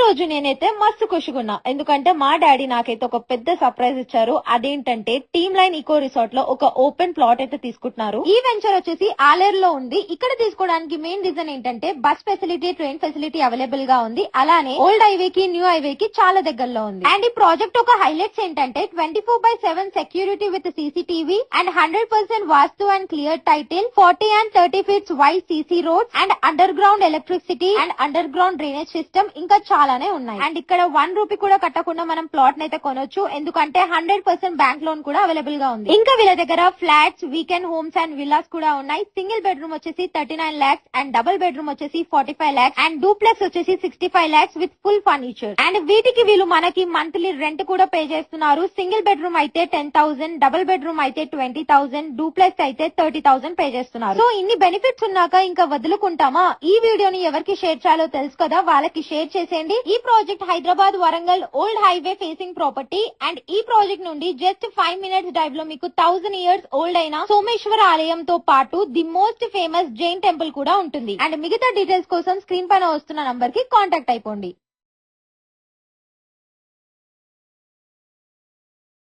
రోజు నేనైతే మస్తు ఖుషిగున్నా. ఎందుకంటే మా డాడీ నాకైతే ఒక పెద్ద సర్ప్రైజ్ ఇచ్చారు. అదేంటంటే టీమ్ లైన్ ఈకో రిసార్ట్ లో ఒక ఓపెన్ ప్లాట్ అయితే తీసుకుంటున్నారు. ఈ వెంచర్ వచ్చేసి ఆలేరులో ఉంది. ఇక్కడ తీసుకోవడానికి మెయిన్ రీజన్ ఏంటంటే bus facility, train facility available గా ఉంది. అలానే ఓల్డ్ హైవే కి, న్యూ హైవే కి చాలా దగ్గరలో ఉంది. అండ్ ఈ ప్రాజెక్ట్ ఒక హైలైట్స్ ఏంటంటే 24/7 security with CCTV and 100% vastu and clear title, 40 and 30 feet wide CC roads and under ground electricity and under ground drainage system ఇంకా చాలానే ఉన్నాయి. అండ్ ఇక్కడ 1 రూపీ కూడా కట్టకుండా మనం ప్లాట్ నైతే కొనొచ్చు. ఎందుకంటే 100% బ్యాంక్ లోన్ కూడా అవైలబుల్ గా ఉంది. ఇంకా వీళ్ళ దగ్గర flats, weekend homes and villas కూడా ఉన్నాయి. సింగిల్ బెడ్రూమ్ వచ్చేసి 39 lakhs అండ్ డబుల్ బెడ్రూమ్ వచ్చేసి 45 lakhs అండ్ డూప్లెక్స్ వచ్చేసి 65 lakhs with full furniture. And వీటికి వీళ్ళు మనకి మంత్లీ రెంట్ కూడా పే చేస్తున్నారు. సింగిల్ బెడ్రూమ్ అయితే 10,000, డబుల్ బెడ్రూమ్ అయితే 20,000, డూప్లెక్స్ అయితే 30,000 పే చేస్తున్నారు. సో ఇన్ని బెనిఫిట్స్ ఉన్నాక ఇంకా వదులుకుంటామా? ఈ వీడియోని ఎవరికి షేర్ చేయాలో తెలుసు కదా, వాళ్ళకి షేర్ చేసేయండి. ఈ project Hyderabad Warangal old highway facing property. And ఈ ప్రాజెక్ట్ నుండి జస్ట్ 5 minutes డ్రైవ్ లో మీకు 1000 years ఓల్డ్ అయిన సోమేశ్వర ఆలయంతో పాటు the most famous Jain temple కూడా ఉంటుంది. అండ్ మిగతా డీటెయిల్స్ కోసం స్క్రీన్ పైన వస్తున్న నంబర్ కి కాంటాక్ట్ అయిపోండి.